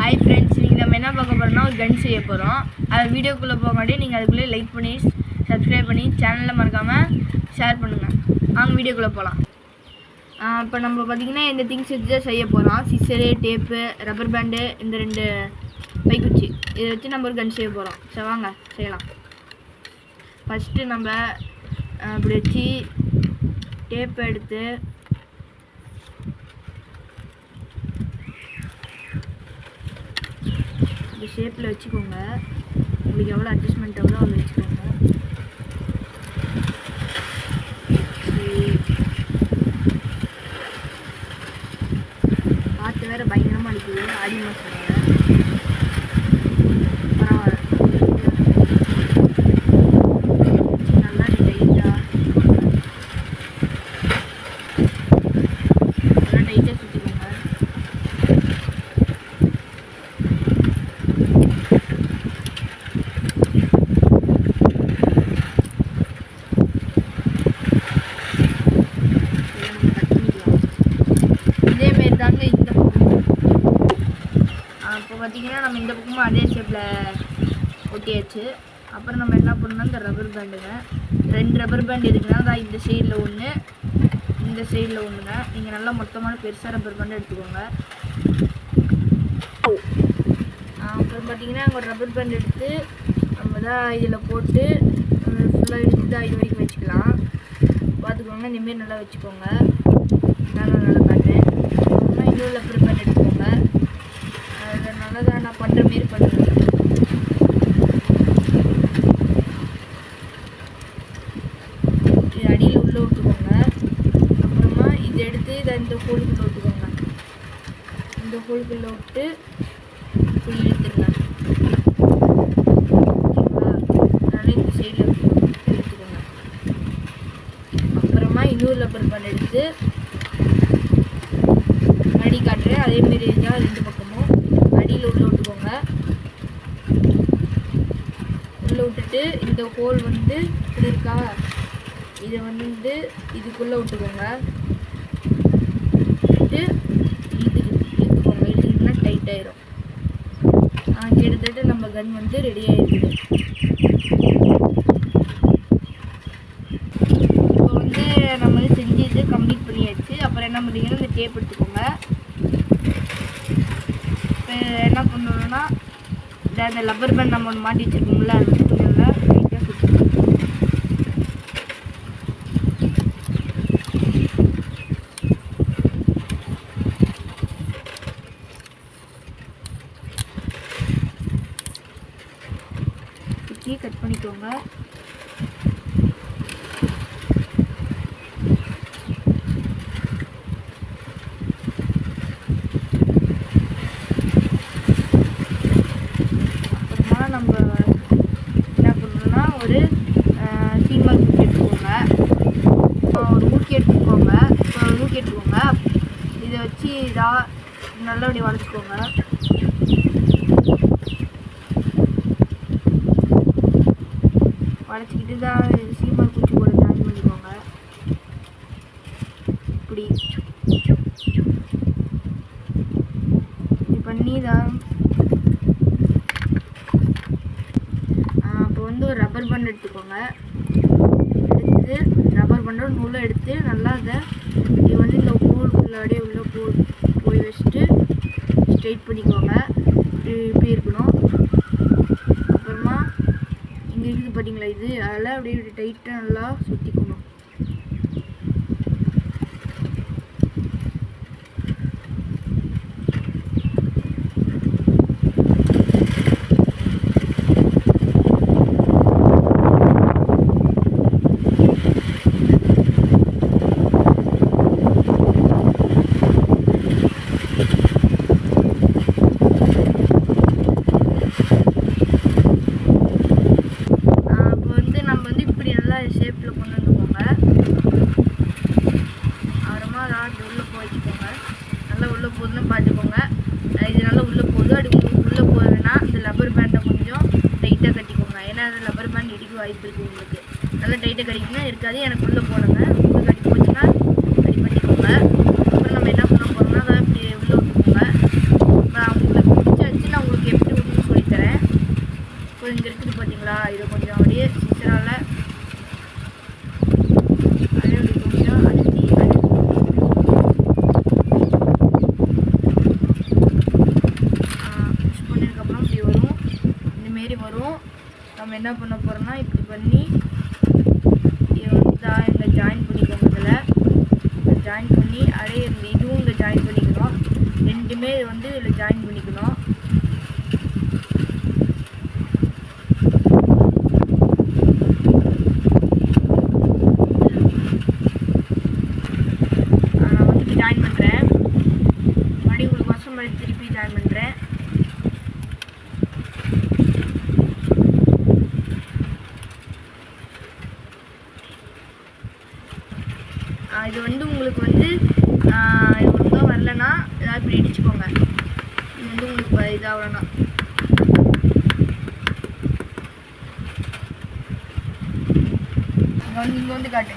Hi friends, நீங்கள் நம்ம என்ன பார்க்க போகிறோம்னா ஒரு கன் செய்ய போகிறோம். அது வீடியோக்குள்ளே போகாட்டி நீங்கள் அதுக்குள்ளே லைக் பண்ணி சப்ஸ்கிரைப் பண்ணி சேனலில் மறக்காமல் ஷேர் பண்ணுங்கள். வாங்க வீடியோக்குள்ளே போகலாம். இப்போ நம்ம பார்த்திங்கன்னா இந்த திங்ஸ் வச்சு தான் செய்ய போகிறோம். சிசரு, டேப்பு, ரப்பர் பேண்டு, இந்த 2 பைக்குச்சி இதை வச்சு நம்ம ஒரு கன் செய்ய போகிறோம். சரி வாங்க செய்யலாம். ஃபஸ்ட்டு நம்ம இப்படி வச்சு டேப்பை எடுத்து இந்த ஷேப்பில் வச்சுக்கோங்க. உங்களுக்கு எவ்வளோ அட்ஜஸ்ட்மெண்ட் எவ்வளோ அவ்வளோ வச்சுக்கோங்க. காற்று வேறு பயங்கரமாக அடிக்குது. ஆடி மாதம் நல்லா டைட்டாக சுற்றிக்கோங்க. இதேமாரி தாங்க இந்த பக்கம். இப்போ பார்த்தீங்கன்னா நம்ம இந்த பக்கமும் அதே ஷேப்பில் ஒட்டியாச்சு. அப்புறம் நம்ம என்ன பண்ணோம்னா இந்த ரப்பர் பேண்டுங்க 2 ரப்பர் பேண்ட் இருக்குன்னா தான் இந்த சைடில் ஒன்று, இந்த சைடில் ஒன்றுங்க. நீங்கள் நல்லா மொத்தமான பெருசாக ரப்பர் பேண்ட் எடுத்துக்கோங்க. அப்புறம் பார்த்தீங்கன்னா அங்கே ஒரு ரப்பர் பேண்ட் எடுத்து நம்ம தான் இதில் போட்டு ஃபுல்லாக எடுத்து தான் இது வரைக்கும் வச்சுக்கலாம். பார்த்துக்கோங்க, இந்தமாரி நல்லா வச்சுக்கோங்க. நல்லா காட்டுறேன். அப்புறமா இன்னொரு ரப்பர் பேண்ட் எடுத்துக்கோங்க. அதனால தான் நான் பண்ணுற மாரி பண்ணுறேன். இது அடியில் உள்ளே விட்டுக்கோங்க. அப்புறமா இதை எடுத்து இதை இந்த ஹோலுக்குள்ளே விட்டுக்கோங்க. இந்த ஹோலுக்குள்ளே விட்டு இப்படி இழுத்துருங்க. ஓகேவா? அதனால இந்த சைடில் இழுத்துக்கோங்க. அப்புறமா இன்னொரு ரப்பர் பேண்ட் எடுத்து அடி காட்டுறேன். அதேமாரி தான் 2 பக்கமும் அடியில் உள்ளே விட்டுக்கோங்க. உள்ளே விட்டுட்டு இந்த ஹோல் வந்து இப்படி இருக்கா, இதை வந்து இதுக்குள்ளே விட்டுக்கோங்க. விட்டு இழுத்துக்கோங்க. இழுத்துக்கிட்டோம்னா டைட் ஆயிரும். கிட்டத்தட்ட நம்ம கன் வந்து ரெடி ஆகிருக்குது. இப்போ வந்து நம்ம வந்து செஞ்சு கம்ப்ளீட் பண்ணியாச்சு. அப்புறம் என்ன பண்ணுறீங்கன்னா இந்த டேப் எடுத்துக்கோங்க. இப்போ என்ன பண்ணணும்னா இந்த ரப்பர் பேண்ட் நம்ம ஒன்று மாட்டி வச்சுருக்கோம்ல, அது வந்து கொஞ்சம் நல்லா லைட்டாக சுற்றி கட் பண்ணிக்கோங்க. நம்ம என்ன பண்ணணும்னா ஒரு சீமால் ஊக்கி எடுத்துக்கோங்க. ஒரு ஊக்கி எடுத்துக்கோங்க. இதை வச்சு இதாக நல்லபடி வளைச்சிக்கோங்க. வளைச்சிக்கிட்டு தான் சீமால் குச்சி கூட ஜாயின் பண்ணிக்கோங்க. இப்படி பண்ணி தான் ஒரு ரப்பர் பேண்ட் எடுத்துக்கோங்க. எடுத்து ரப்பர் பேண்டோட நூலை எடுத்து நல்லா அதை இது வந்து இந்த ஹோல்குள்ளாடியே உள்ளே போய் வச்சுட்டு ஸ்ட்ரைட் பண்ணிக்கோங்க. இப்படி இருக்கணும். அப்புறமா இங்கே இருக்குது பார்த்தீங்களா, இது அதெல்லாம் அப்படியே டைட்டாக நல்லா சுற்றிக்கணும். ஷேப்பில் கொண்டு வந்துக்கோங்க. அப்புறமா ராட் உள்ளே போய்ச்சிக்கோங்க. நல்லா உள்ளே போகுதுன்னு பார்த்துக்கோங்க. இது நல்லா உள்ளே போகுது. அப்படி உள்ளே போகுதுன்னா இந்த ரப்பர் பேண்டை கொஞ்சம் டைட்டாக கட்டிக்கோங்க. ஏன்னா அந்த ரப்பர் பேண்ட் இடிக்க வாய்ப்பு இருக்குது. உங்களுக்கு நல்லா டைட்டாக கட்டிக்கணும் இருக்காது. எனக்கு உள்ளே போடுங்க. உள்ளே கட்டி போச்சுன்னா அடி பண்ணிக்கோங்க. அப்புறம் நம்ம என்ன பண்ண போகிறோம்னா அதை இப்படி உள்ளே விட்டுக்கோங்க. உங்களுக்கு பிடிச்சாச்சு நம்ம என்ன பண்ண போகிறோம்னா இப்படி பண்ணி இதை வந்து இங்கே ஜாயின் பண்ணிக்கோங்க. இதில் ஜாயின் பண்ணி அப்படியே இதுவும் இங்கே ஜாயின் பண்ணிக்கணும். ரெண்டுமே வந்து இதில் ஜாயின் பண்ணிக்கணும். நான் வந்து ஜாயின் பண்ணுறேன். மறுபடியும் உங்களுக்கு வருஷம் மறுபடியும் திருப்பி ஜாயின் பண்ணுறேன். இது வந்து உங்களுக்கு வந்து இது ஒழுங்காக வரலன்னா ஏதாவது இப்படி இடிச்சுக்கோங்க. இது வந்து உங்களுக்கு இதாகலன்னா இங்கே வந்து காட்டு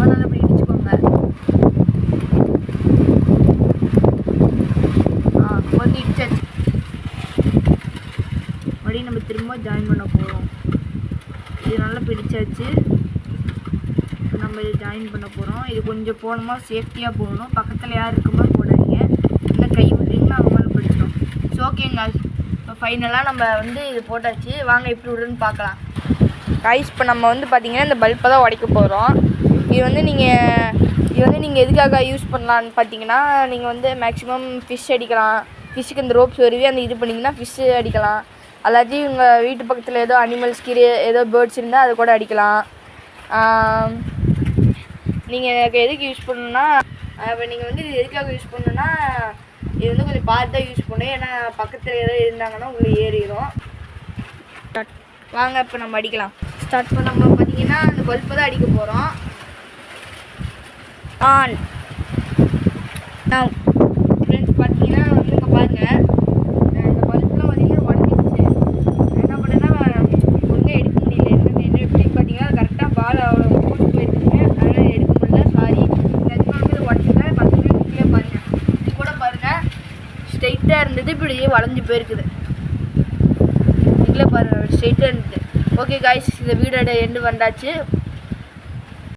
அதனால் இப்படி இடிச்சுக்கோங்க. வந்து இடிச்சாச்சு. மறுபடியும் நம்ம திரும்ப ஜாயின் பண்ண போகிறோம். இது நல்லா பிடிச்சாச்சு. நம்ம இது ஜாயின் பண்ண போகிறோம். இது கொஞ்சம் போகணுமா சேஃப்டியாக போகணும். பக்கத்தில் யார் இருக்கும்போது போடாதீங்க. இல்லை கை விட்றீங்கன்னா அவங்க மேலே பிடிச்சிடும். ஸோ ஓகேங்க. இப்போ ஃபைனலாக நம்ம வந்து இது போட்டாச்சு. வாங்க எப்படி விடுன்னு பார்க்கலாம். கைஸ் இப்போ நம்ம வந்து பார்த்திங்கன்னா இந்த பல்பை தான் உடைக்க போகிறோம். இது வந்து நீங்கள் எதுக்காக யூஸ் பண்ணலான்னு பார்த்தீங்கன்னா நீங்கள் வந்து மேக்ஸிமம் ஃபிஷ் அடிக்கலாம். ஃபிஷ்ஷுக்கு இந்த ரோப்ஸ் வருவி அந்த இது பண்ணிங்கன்னா ஃபிஷ்ஷு அடிக்கலாம். அல்லாட்டி உங்கள் வீட்டு பக்கத்தில் ஏதோ அனிமல்ஸ் கீரை ஏதோ பேர்ட்ஸ் இருந்தால் அது கூட அடிக்கலாம். நீங்கள் எதுக்கு யூஸ் பண்ணணுன்னா இப்போ நீங்கள் வந்து இது எதுக்காக யூஸ் பண்ணணுன்னா இது வந்து கொஞ்சம் பார்த்து தான் யூஸ் பண்ணணும். ஏன்னா பக்கத்தில் ஏதோ இருந்தாங்கன்னா உள்ளே ஏறிடும். வாங்க இப்போ நம்ம அடிக்கலாம். ஸ்டார்ட் பண்ண நம்ம பார்த்தீங்கன்னா அந்த பல்பை தான் அடிக்க போகிறோம். ஆன் ஃப்ரெண்ட்ஸ் பார்த்தீங்கன்னா வந்து இங்கே பாருங்கள் இந்த பல்பெலாம் பார்த்தீங்கன்னா உடஞ்சிடுச்சு. என்ன பண்ணேன்னா ஒழுங்காக எடுக்க முடியல. என்ன எப்படி பார்த்தீங்கன்னா கரெக்டாக பால் அவ்வளோ போட்டு போயிருக்குங்க. அதனால் எடுக்க முடியல. சாரி. நிஜமாலுமே உடஞ்சிங்க. பக்கத்துல நீங்களே பாருங்கள். இது கூட பாருங்கள் ஸ்ட்ரெயிட்டாக இருந்தது இப்படியே வளைஞ்சு போயிருக்குது. நீங்களே பாருங்கள் ஸ்ட்ரெயிட்டாக இருந்தது. ஓகே காய்ஸ், இந்த வீடியோட எண்டு வந்தாச்சு.